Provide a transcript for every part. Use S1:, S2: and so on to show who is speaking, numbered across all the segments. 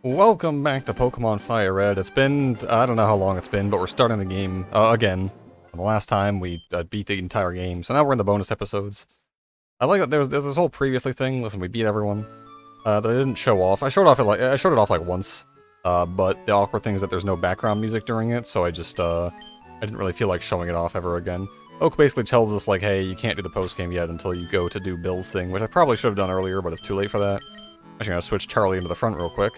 S1: Welcome back to Pokemon FireRed. It's been, I don't know how long it's been, but we're starting the game again. The last time we beat the entire game, so now we're in the bonus episodes. I like that there's this whole previously thing. Listen, we beat everyone that I didn't show off. I showed it off like once, but the awkward thing is that there's no background music during it, so I didn't really feel like showing it off ever again. Oak basically tells us like, hey, you can't do the post game yet until you go to do Bill's thing, which I probably should have done earlier, but it's too late for that. I'm actually gonna switch Charlie into the front real quick.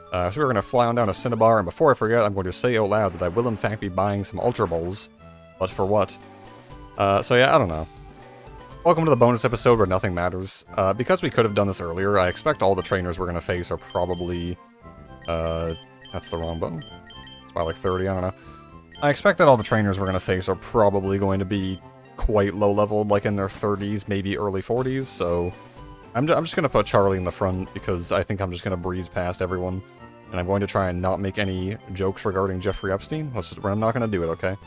S1: So we're going to fly on down to Cinnabar, and before I forget, I'm going to say out loud that I will in fact be buying some Ultra Balls. But for what? So yeah, I don't know. Welcome to the bonus episode where nothing matters. Because we could have done this earlier, I expect all the trainers we're going to face are probably... that's the wrong button. It's by like 30, I don't know. I expect that all the trainers we're going to face are probably going to be quite low-leveled, like in their 30s, maybe early 40s, so... I'm just going to put Charlie in the front because I think I'm just going to breeze past everyone. And I'm going to try and not make any jokes regarding Jeffrey Epstein. I'm not going to do it, okay?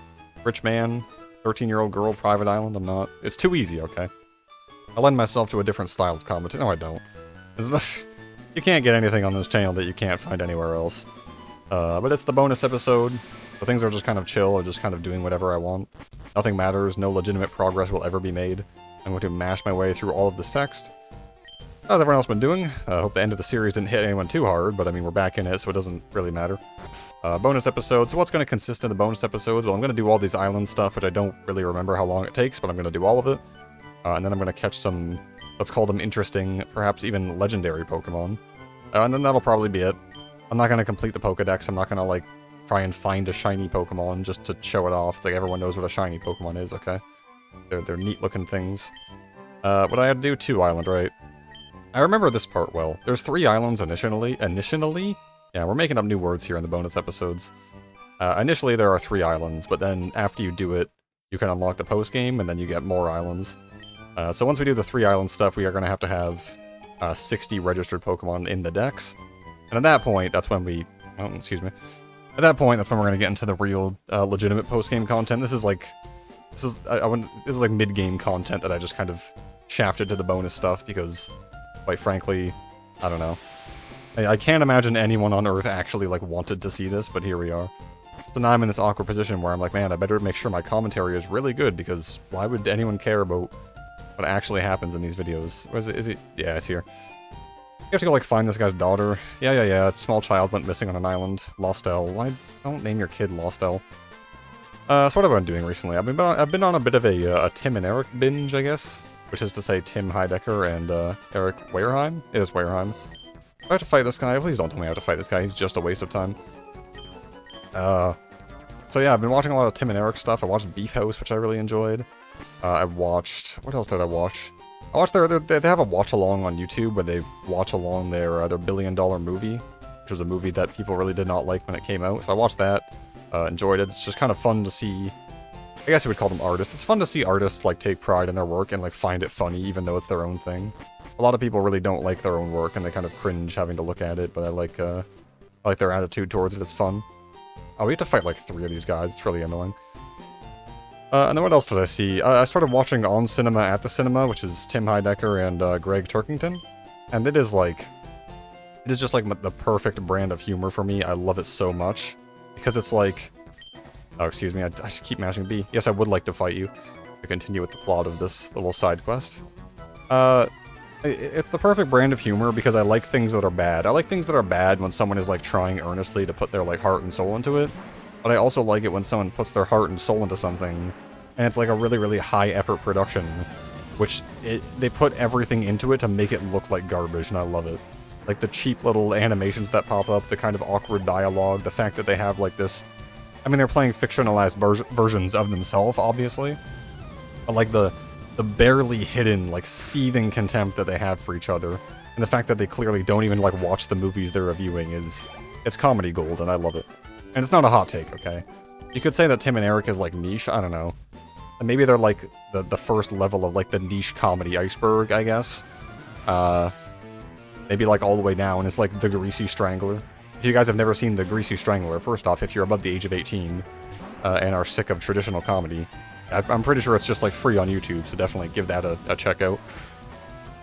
S1: Rich man, 13-year-old girl, private island, I'm not. It's too easy, okay? I lend myself to a different style of comedy. No, I don't. You can't get anything on this channel that you can't find anywhere else. But it's the bonus episode. So things are just kind of chill, or just kind of doing whatever I want. Nothing matters, no legitimate progress will ever be made. I'm going to mash my way through all of this text. How's everyone else been doing? I hope the end of the series didn't hit anyone too hard, but I mean, we're back in it, so it doesn't really matter. Bonus episodes. So what's going to consist in the bonus episodes? Well, I'm going to do all these island stuff, which I don't really remember how long it takes, but I'm going to do all of it. And then I'm going to catch some, let's call them interesting, perhaps even legendary Pokemon. And then that'll probably be it. I'm not going to complete the Pokedex. I'm not going to, like, try and find a shiny Pokemon just to show it off. It's like everyone knows what a shiny Pokemon is, okay? They're neat-looking things. What I had to do? 2 island, right? I remember this part well. There's 3 islands initially? Yeah, we're making up new words here in the bonus episodes. Initially there are 3 islands, but then after you do it, you can unlock the post-game, and then you get more islands. So once we do the 3 island stuff, we are going to have 60 registered Pokemon in the dex. And at that point, that's when we... Oh, excuse me. At that point, that's when we're going to get into the real, legitimate post-game content. This is like... This is like mid-game content that I just kind of shafted to the bonus stuff, because... Quite frankly, I don't know. I can't imagine anyone on Earth actually, like, wanted to see this, but here we are. So now I'm in this awkward position where I'm like, man, I better make sure my commentary is really good, because why would anyone care about what actually happens in these videos? Where is it? Is it? Yeah, it's here. You have to go, like, find this guy's daughter. Yeah. Small child went missing on an island. Lostel. Why don't name your kid Lostel? So what have I been doing recently? I've been on a bit of a Tim and Eric binge, I guess. Which is to say Tim Heidecker and Eric Weierheim? It is Weierheim. Do I have to fight this guy? Please don't tell me I have to fight this guy. He's just a waste of time. So yeah, I've been watching a lot of Tim and Eric stuff. I watched Beef House, which I really enjoyed. I watched... What else did I watch? I watched they have a watch-along on YouTube where they watch along their $1 billion movie, which was a movie that people really did not like when it came out. So I watched that. Enjoyed it. It's just kind of fun to see... I guess you would call them artists. It's fun to see artists, like, take pride in their work and, like, find it funny, even though it's their own thing. A lot of people really don't like their own work, and they kind of cringe having to look at it, but I like their attitude towards it. It's fun. Oh, we have to fight, like, 3 of these guys. It's really annoying. And then what else did I see? I started watching On Cinema at the Cinema, which is Tim Heidecker and Greg Turkington. And it is, like... It is just, like, the perfect brand of humor for me. I love it so much. Because it's, like... Oh, excuse me, I just keep mashing B. Yes, I would like to fight you. To continue with the plot of this little side quest. It's the perfect brand of humor because I like things that are bad. I like things that are bad when someone is, like, trying earnestly to put their, like, heart and soul into it. But I also like it when someone puts their heart and soul into something, and it's, like, a really, really high-effort production, which they put everything into it to make it look like garbage, and I love it. Like, the cheap little animations that pop up, the kind of awkward dialogue, the fact that they have, like, this... I mean, they're playing fictionalized versions of themselves, obviously. But, like, the barely hidden, like, seething contempt that they have for each other, and the fact that they clearly don't even, like, watch the movies they're reviewing it's comedy gold, and I love it. And it's not a hot take, okay? You could say that Tim and Eric is, like, niche, I don't know. And maybe they're, like, the first level of, like, the niche comedy iceberg, I guess. Maybe, like, all the way down is, like, The Greasy Strangler. If you guys have never seen The Greasy Strangler, first off, if you're above the age of 18 and are sick of traditional comedy, I'm pretty sure it's just, like, free on YouTube, so definitely give that a check out.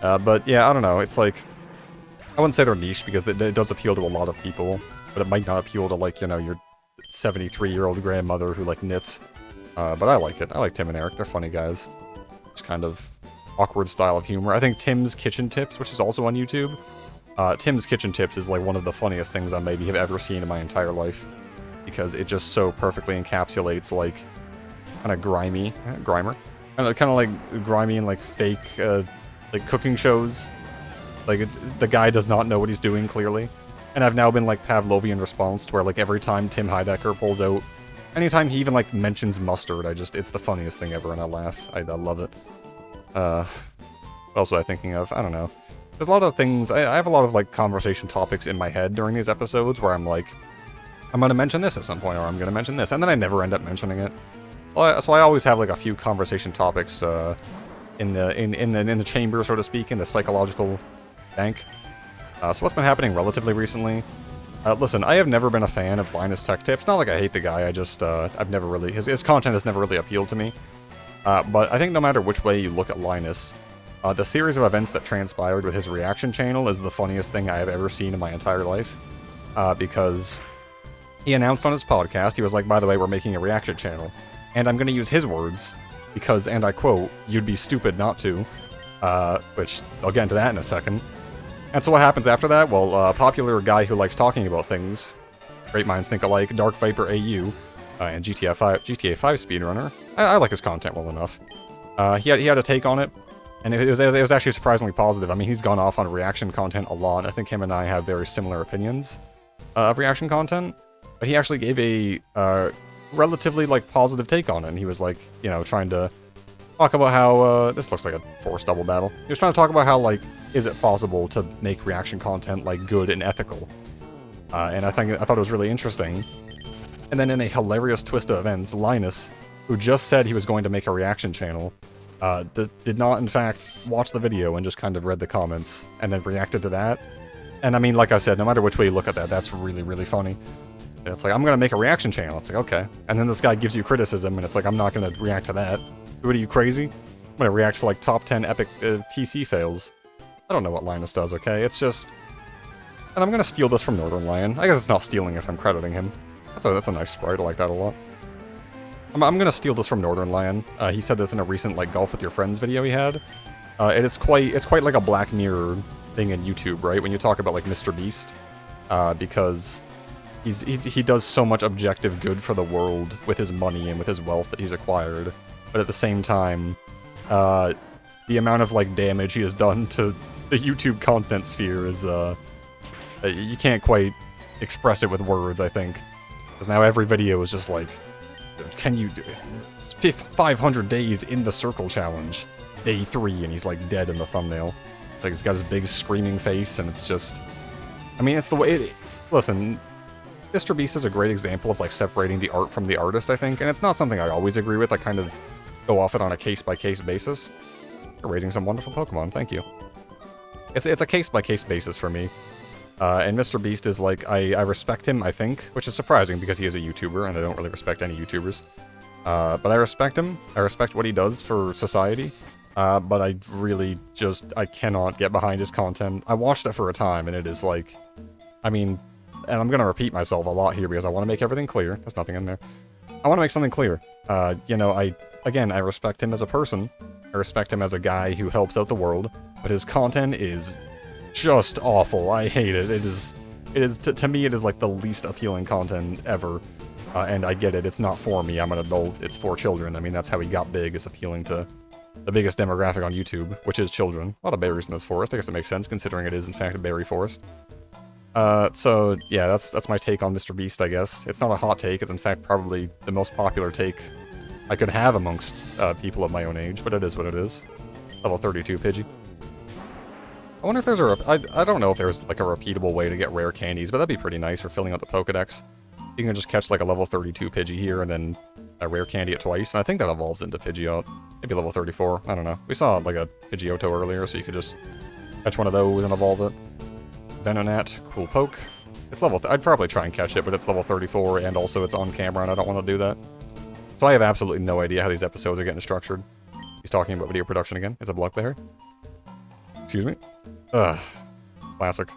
S1: But, yeah, I don't know, it's like... I wouldn't say they're niche because it does appeal to a lot of people, but it might not appeal to, like, you know, your 73-year-old grandmother who, like, knits. But I like it. I like Tim and Eric. They're funny guys. Just kind of awkward style of humor. I think Tim's Kitchen Tips, which is also on YouTube, Tim's Kitchen Tips is, like, one of the funniest things I maybe have ever seen in my entire life. Because it just so perfectly encapsulates, like, kind of grimy, grimer, kind of like grimy and, like, fake, like, cooking shows. Like, the guy does not know what he's doing, clearly. And I've now been, like, Pavlovian response to where, like, every time Tim Heidecker pulls out, anytime he even, like, mentions mustard, it's the funniest thing ever, and I laugh. I love it. What else was I thinking of? I don't know. There's a lot of things, I have a lot of, like, conversation topics in my head during these episodes where I'm like, I'm gonna mention this at some point, or I'm gonna mention this, and then I never end up mentioning it. So I always have, like, a few conversation topics, in the chamber, so to speak, in the psychological bank. So what's been happening relatively recently? Listen, I have never been a fan of Linus Tech Tips. Not like I hate the guy, I just, I've never really, his content has never really appealed to me. But I think no matter which way you look at Linus, the series of events that transpired with his reaction channel is the funniest thing I have ever seen in my entire life. Because he announced on his podcast, he was like, by the way, we're making a reaction channel. And I'm gonna use his words, because, and I quote, you'd be stupid not to. Which, I'll get into that in a second. And so what happens after that? Well, a popular guy who likes talking about things, great minds think alike, Dark Viper AU, and GTA 5 speedrunner. I like his content well enough. He had a take on it, and it was actually surprisingly positive. I mean, he's gone off on reaction content a lot. I think him and I have very similar opinions of reaction content, but he actually gave a relatively, like, positive take on it, and he was, like, you know, trying to talk about how, this looks like a forced double battle. He was trying to talk about how, like, is it possible to make reaction content, like, good and ethical? And I thought it was really interesting. And then in a hilarious twist of events, Linus, who just said he was going to make a reaction channel, did not, in fact, watch the video and just kind of read the comments and then reacted to that. And I mean, like I said, no matter which way you look at that, that's really, really funny. And it's like, I'm going to make a reaction channel. It's like, okay. And then this guy gives you criticism, and it's like, I'm not going to react to that. What are you, crazy? I'm going to react to, like, top 10 epic PC fails. I don't know what Linus does, okay? It's just... And I'm going to steal this from Northern Lion. I guess it's not stealing if I'm crediting him. That's a nice sprite. I like that a lot. I'm going to steal this from Northern Lion. He said this in a recent, like, Golf with Your Friends video he had. And it's quite like a Black Mirror thing in YouTube, right? When you talk about, like, Mr. Beast. Because he does so much objective good for the world with his money and with his wealth that he's acquired. But at the same time, the amount of, like, damage he has done to the YouTube content sphere is, you can't quite express it with words, I think. Because now every video is just like, can you do 500 days in the circle challenge, day 3, and he's, like, dead in the thumbnail. It's like he's got his big screaming face, and it's just, I mean, it's the way, listen, Mr. Beast is a great example of, like, separating the art from the artist, I think, and it's not something I always agree with. I kind of go off it on a case-by-case basis. You're raising some wonderful Pokemon, thank you. It's a case-by-case basis for me. And Mr. Beast is, like, I respect him, I think, which is surprising because he is a YouTuber, and I don't really respect any YouTubers. But I respect him. I respect what he does for society. But I really just, I cannot get behind his content. I watched it for a time, and it is, like, I mean, and I'm going to repeat myself a lot here because I want to make everything clear. There's nothing in there. I want to make something clear. You know, I respect him as a person. I respect him as a guy who helps out the world, but his content is just awful. I hate it. It is to me, it is, like, the least appealing content ever. And I get it. It's not for me. I'm an adult. It's for children. I mean, that's how he got big, is appealing to the biggest demographic on YouTube, which is children. A lot of berries in this forest. I guess it makes sense, considering it is, in fact, a berry forest. So, yeah, that's my take on Mr. Beast, I guess. It's not a hot take. It's, in fact, probably the most popular take I could have amongst people of my own age, but it is what it is. Level 32 Pidgey. I wonder if there's I don't know if there's, like, a repeatable way to get rare candies, but that'd be pretty nice for filling out the Pokedex. You can just catch, like, a level 32 Pidgey here, and then a rare candy it twice, and I think that evolves into Pidgeot. Maybe level 34, I don't know. We saw, like, a Pidgeotto earlier, so you could just catch one of those and evolve it. Venonat, cool poke. It's level, I'd probably try and catch it, but it's level 34, and also it's on camera, and I don't want to do that. So I have absolutely no idea how these episodes are getting structured. He's talking about video production again. It's a Blockberry. Excuse me. Ugh. Classic.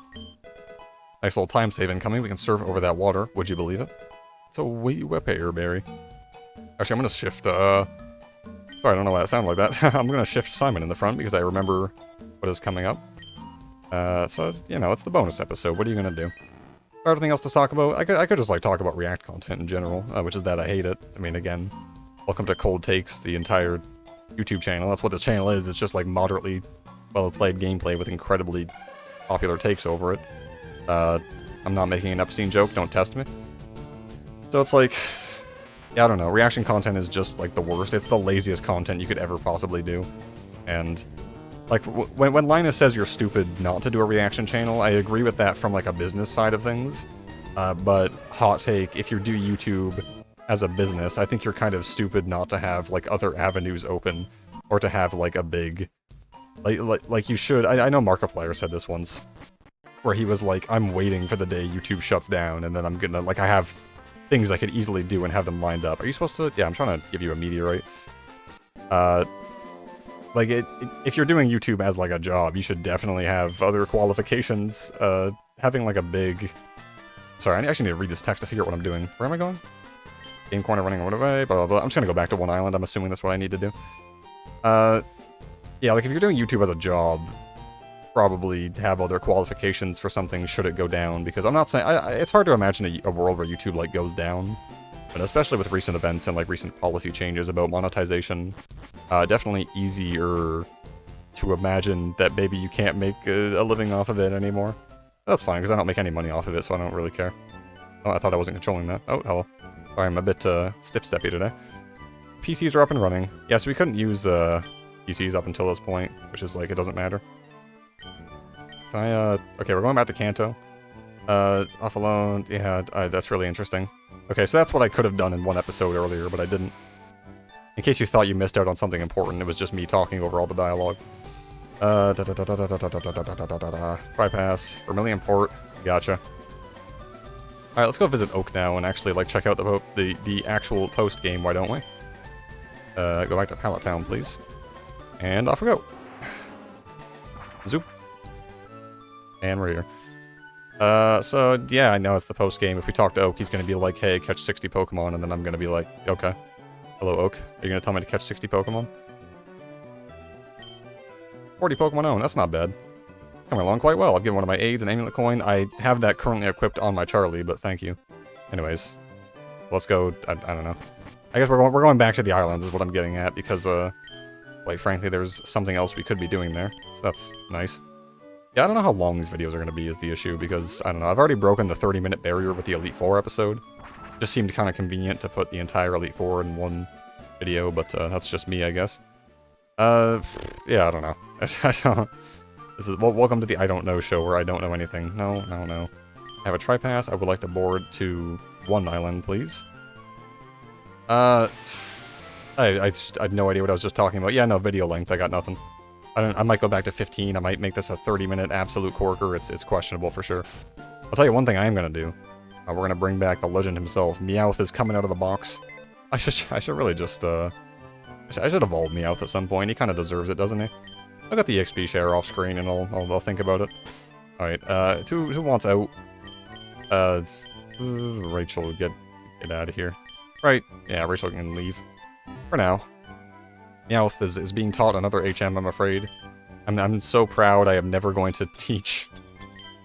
S1: Nice little time save incoming. We can surf over that water. Would you believe it? It's a wee whipper berry. Actually, I'm gonna shift, sorry, I don't know why that sounded like that. I'm gonna shift Simon in the front because I remember what is coming up. So, you know, it's the bonus episode. What are you gonna do? Everything else to talk about? I could just, like, talk about React content in general, which is that I hate it. I mean, again, welcome to Cold Takes, the entire YouTube channel. That's what this channel is. It's just, like, moderately well-played gameplay with incredibly popular takes over it. I'm not making an obscene joke. Don't test me. So it's like... yeah, I don't know. Reaction content is just, like, the worst. It's the laziest content you could ever possibly do. And, like, when Linus says you're stupid not to do a reaction channel, I agree with that from, like, a business side of things. But, hot take, if you do YouTube as a business, I think you're kind of stupid not to have, like, other avenues open. Or to have, like, a big... Like you should... I know Markiplier said this once. Where he was like, I'm waiting for the day YouTube shuts down, and then I'm gonna... like, I have... things I could easily do and have them lined up. Are you supposed to... yeah, I'm trying to give you a meteorite. Like, if you're doing YouTube as, like, a job, you should definitely have other qualifications. Having, like, a big... sorry, I actually need to read this text to figure out what I'm doing. Where am I going? Game corner running away, blah, blah, blah. I'm just gonna go back to one island. I'm assuming that's what I need to do. Yeah, like, if you're doing YouTube as a job, probably have other qualifications for something should it go down, because I'm not saying... it's hard to imagine a world where YouTube, like, goes down, but especially with recent events and, like, recent policy changes about monetization, definitely easier to imagine that maybe you can't make a living off of it anymore. That's fine, because I don't make any money off of it, so I don't really care. Oh, I thought I wasn't controlling that. Oh, hello. Sorry, I'm a bit step-steppy today. PCs are up and running. Yeah, so we couldn't use PCs up until this point, which is, like, it doesn't matter. Can I, okay, we're going back to Kanto. Off alone, yeah, that's really interesting. Okay, so that's what I could have done in one episode earlier, but I didn't. In case you thought you missed out on something important, it was just me talking over all the dialogue. Try pass, Vermilion Port, gotcha. Alright, let's go visit Oak now and actually, like, check out the actual post-game, why don't we? Go back to Pallet Town, please. And off we go. Zoop. And we're here. So, yeah, I know it's the post-game. If we talk to Oak, he's gonna be like, hey, catch 60 Pokemon, and then I'm gonna be like, okay. Hello, Oak. Are you gonna tell me to catch 60 Pokemon? 40 Pokemon owned, that's not bad. Coming along quite well. I've given one of my aids an amulet coin. I have that currently equipped on my Charlie, but thank you. Anyways, let's go, I don't know. I guess we're going back to the islands is what I'm getting at, because, quite frankly, there's something else we could be doing there. So that's nice. Yeah, I don't know how long these videos are going to be is the issue, because, I don't know, I've already broken the 30-minute barrier with the Elite Four episode. Just seemed kind of convenient to put the entire Elite Four in one video, but that's just me, I guess. Yeah, I don't know. I don't... This is... welcome to the I Don't Know show, where I don't know anything. No. I have a tri-pass. I would like to board to one island, please. I have no idea what I was just talking about. Yeah, no, video length, I got nothing. I might go back to 15, I might make this a 30-minute absolute corker, it's questionable for sure. I'll tell you one thing I am gonna do. We're gonna bring back the legend himself. Meowth is coming out of the box. I should really just, I should evolve Meowth at some point. He kind of deserves it, doesn't he? I'll get the XP share off screen and I'll think about it. Alright, who wants out? Rachel, get out of here. Right, yeah, Rachel can leave. For now. Meowth is being taught another HM, I'm afraid. I'm so proud I am never going to teach...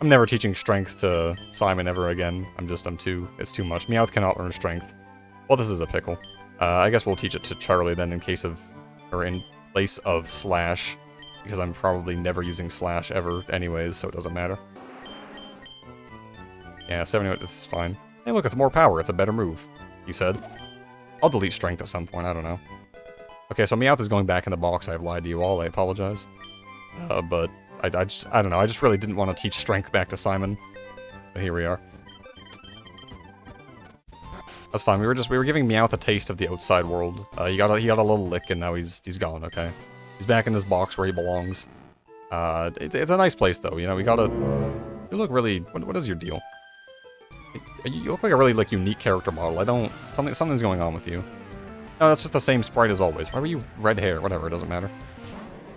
S1: I'm never teaching strength to Simon ever again. It's too much. Meowth cannot learn strength. Well, this is a pickle. I guess we'll teach it to Charlie then in place of Slash. Because I'm probably never using Slash ever anyways, so it doesn't matter. Yeah, 70, this is fine. Hey look, it's more power, it's a better move, he said. I'll delete strength at some point, I don't know. Okay, so Meowth is going back in the box. I've lied to you all. I apologize. But I don't know. I just really didn't want to teach strength back to Simon. But here we are. That's fine. We were giving Meowth a taste of the outside world. He got a little lick, and now he's gone. Okay, he's back in his box where he belongs. It's a nice place though. You know, we gotta. You look really. What is your deal? You look like a really unique character model. I don't. Something's going on with you. No, that's just the same sprite as always. Why were you red hair? Whatever, it doesn't matter.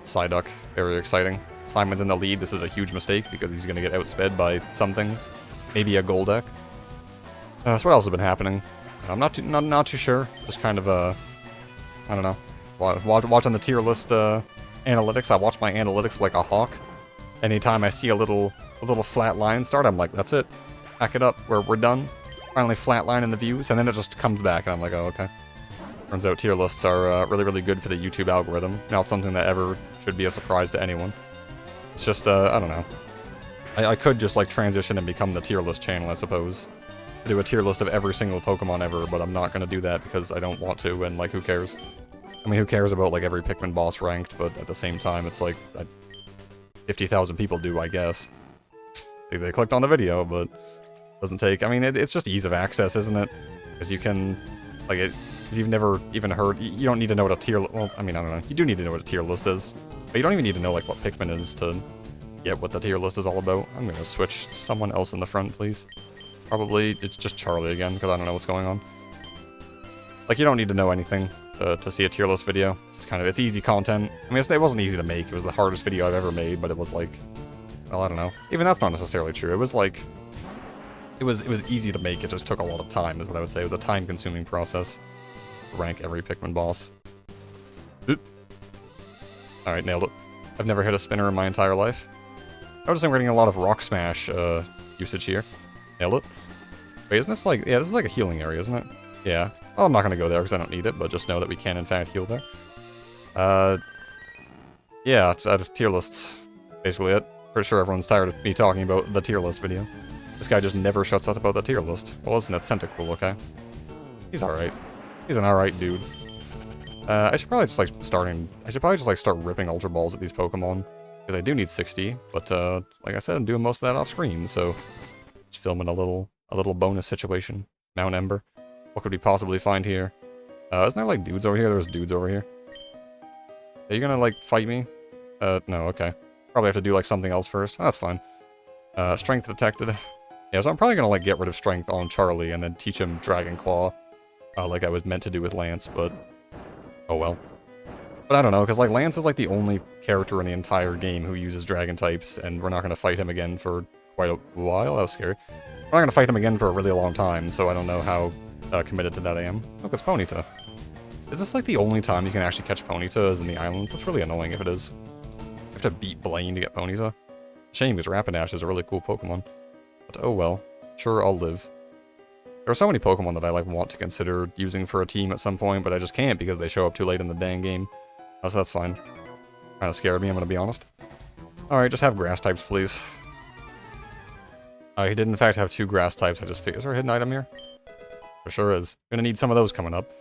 S1: Psyduck, very exciting. Simon's in the lead, this is a huge mistake because he's going to get outsped by some things. Maybe a goal deck. So what else has been happening? I'm not too sure. Just kind of, I don't know. Watching the tier list analytics, I watch my analytics like a hawk. Anytime I see a little flat line start, I'm like, that's it. Back it up. We're done. Finally flatline in the views, and then it just comes back, and I'm like, oh, okay. Turns out tier lists are really, really good for the YouTube algorithm. Not something that ever should be a surprise to anyone. It's just, I don't know. I could just, like, transition and become the tier list channel, I suppose. Do a tier list of every single Pokemon ever, but I'm not going to do that because I don't want to, and, like, who cares? I mean, who cares about, like, every Pikmin boss ranked, but at the same time, it's like, 50,000 people do, I guess. They clicked on the video, but doesn't take... I mean, it's just ease of access, isn't it? Because you can, like, if you've never even heard... You don't need to know what a tier... Well, I mean, I don't know. You do need to know what a tier list is. But you don't even need to know, like, what Pikmin is to get what the tier list is all about. I'm going to switch someone else in the front, please. Probably it's just Charlie again, because I don't know what's going on. Like, you don't need to know anything to see a tier list video. It's easy content. I mean, it wasn't easy to make. It was the hardest video I've ever made, but it was like... Well, I don't know. Even that's not necessarily true. It was like... It was easy to make, it just took a lot of time, is what I would say. It was a time-consuming process to rank every Pikmin boss. Oop. Alright, nailed it. I've never hit a spinner in my entire life. Noticing we're getting a lot of Rock Smash usage here. Nailed it. Wait, isn't this like... Yeah, this is like a healing area, isn't it? Yeah. Well, I'm not going to go there because I don't need it, but just know that we can, in fact, heal there. Yeah, tier lists. Basically it. Pretty sure everyone's tired of me talking about the tier list video. This guy just never shuts up about the tier list. Well, listen, that's Centicool, okay? He's alright. He's an alright dude. I should probably just, like, start ripping Ultra Balls at these Pokemon. Because I do need 60, but, like I said, I'm doing most of that off-screen, so... Just filming a little bonus situation. Mount Ember. What could we possibly find here? Isn't there, like, dudes over here? There's dudes over here. Are you gonna, like, fight me? No, okay. Probably have to do, like, something else first. Oh, that's fine. Strength detected. Yeah, so I'm probably gonna, like, get rid of Strength on Charlie and then teach him Dragon Claw. Like I was meant to do with Lance, but... Oh well. But I don't know, because, like, Lance is, like, the only character in the entire game who uses Dragon types, and we're not gonna fight him again for quite a while. That was scary. We're not gonna fight him again for a really long time, so I don't know how committed to that I am. Look, it's Ponyta. Is this, like, the only time you can actually catch Ponyta is in the islands? That's really annoying if it is. You have to beat Blaine to get Ponyta. Shame, because Rapidash is a really cool Pokemon. But oh well. Sure, I'll live. There are so many Pokemon that I, like, want to consider using for a team at some point, but I just can't because they show up too late in the dang game. Oh, so that's fine. Kinda scared me, I'm gonna be honest. Alright, just have Grass types, please. He did in fact have 2 Grass types, I just figured. Is there a hidden item here? There sure is. Gonna need some of those coming up.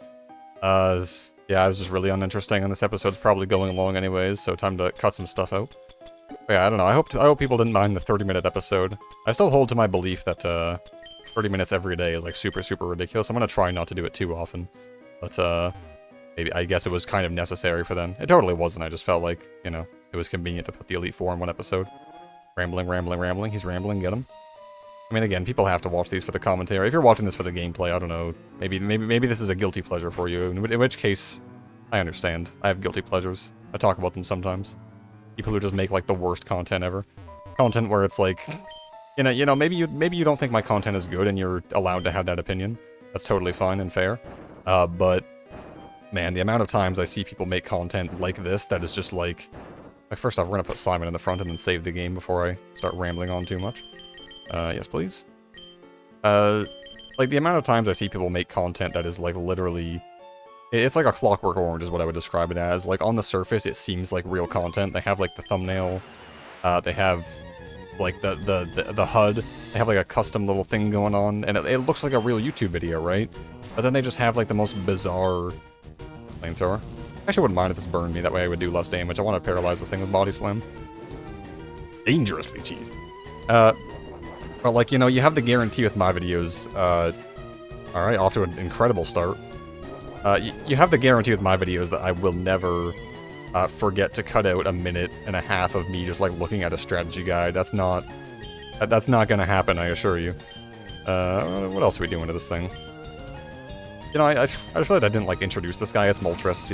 S1: Yeah, it was just really uninteresting, and this episode's probably going along anyways, so time to cut some stuff out. But yeah, I don't know. I hope people didn't mind the 30-minute episode. I still hold to my belief that 30 minutes every day is, like, super, super ridiculous. I'm gonna try not to do it too often. But, maybe, I guess it was kind of necessary for them. It totally wasn't. I just felt like, you know, it was convenient to put the Elite Four in one episode. Rambling, rambling, rambling. He's rambling. Get him. I mean, again, people have to watch these for the commentary. If you're watching this for the gameplay, I don't know. Maybe this is a guilty pleasure for you. In which case, I understand. I have guilty pleasures. I talk about them sometimes. People who just make, like, the worst content ever. Content where it's like, you know, maybe you don't think my content is good and you're allowed to have that opinion. That's totally fine and fair. But, man, the amount of times I see people make content like this that is just like first off, we're gonna put Simon in the front and then save the game before I start rambling on too much. Yes, please. Like, the amount of times I see people make content that is, like, literally... It's like a Clockwork Orange is what I would describe it as. Like, on the surface, it seems like real content. They have, like, the thumbnail. They have, like, the HUD. They have, like, a custom little thing going on. And it looks like a real YouTube video, right? But then they just have, like, the most bizarre... Flamethrower. Actually, I wouldn't mind if this burned me. That way I would do less damage. I want to paralyze this thing with Body Slam. Dangerously cheesy. But, like, you know, you have the guarantee with my videos. Alright, off to an incredible start. You have the guarantee with my videos that I will never forget to cut out a minute and a half of me just, like, looking at a strategy guide. That's not gonna happen, I assure you. What else are we doing to this thing? You know, I just feel like I didn't, like, introduce this guy. It's Moltres.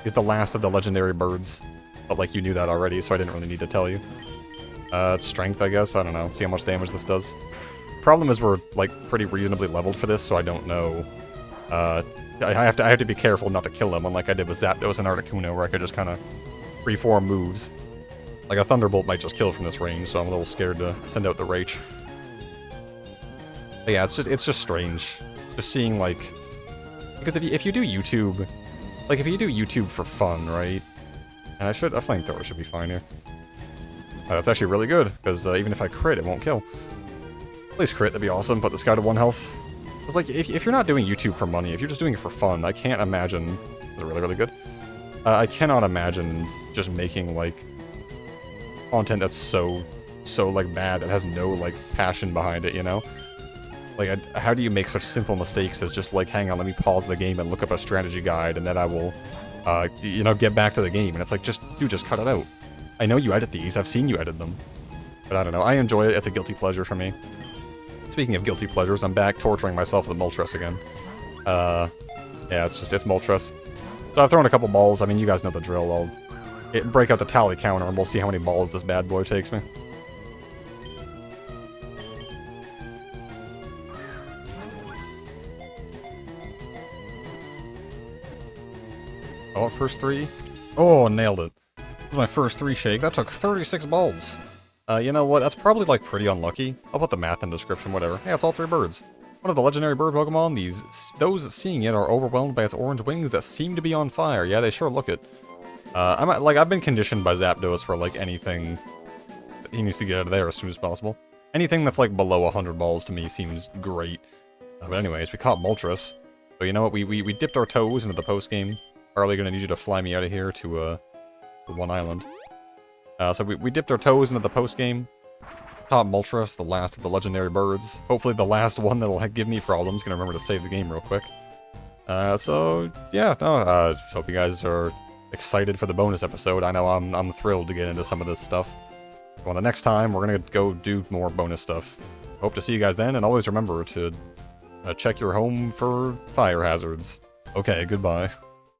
S1: He's the last of the legendary birds. But, like, you knew that already, so I didn't really need to tell you. Strength, I guess? I don't know. See how much damage this does. Problem is we're, like, pretty reasonably leveled for this, so I don't know. I have to be careful not to kill him, unlike I did with Zapdos and Articuno, where I could just kind of freeform moves. Like, a Thunderbolt might just kill from this range, so I'm a little scared to send out the Rage. But yeah, it's just strange. Just seeing, like... Because if you do YouTube... Like, if you do YouTube for fun, right? And a flamethrower should be fine here. That's actually really good, because even if I crit, it won't kill. At least crit, that'd be awesome. Put this guy to 1 health. Because, like, if you're not doing YouTube for money, if you're just doing it for fun, I can't imagine... Is it really, really good? I cannot imagine just making, like, content that's so, like, bad, that has no, like, passion behind it, you know? Like, how do you make such simple mistakes as just, like, hang on, let me pause the game and look up a strategy guide, and then I will, you know, get back to the game. And it's like, just cut it out. I know you edit these, I've seen you edit them. But I don't know, I enjoy it, it's a guilty pleasure for me. Speaking of guilty pleasures, I'm back torturing myself with Moltres again. Yeah, it's Moltres. So I've thrown a couple balls, I mean, you guys know the drill. I'll break out the tally counter and we'll see how many balls this bad boy takes me. Oh, first 3? Oh, nailed it. That was my first 3 shake. That took 36 balls. You know what? That's probably, like, pretty unlucky. I'll put the math in the description, whatever. Yeah, it's all 3 birds. One of the legendary bird Pokemon, those seeing it are overwhelmed by its orange wings that seem to be on fire. Yeah, they sure look it. I've been conditioned by Zapdos for, like, anything that he needs to get out of there as soon as possible. Anything that's, like, below 100 balls to me seems great. But anyways, we caught Moltres. So you know what? We dipped our toes into the post-game. Probably gonna need you to fly me out of here to one island. So we dipped our toes into the post-game. Caught Moltres, the last of the legendary birds. Hopefully the last one that'll give me problems. Gonna remember to save the game real quick. So yeah, no, hope you guys are excited for the bonus episode. I know I'm thrilled to get into some of this stuff. Well, the next time we're gonna go do more bonus stuff. Hope to see you guys then, and always remember to check your home for fire hazards. Okay, goodbye.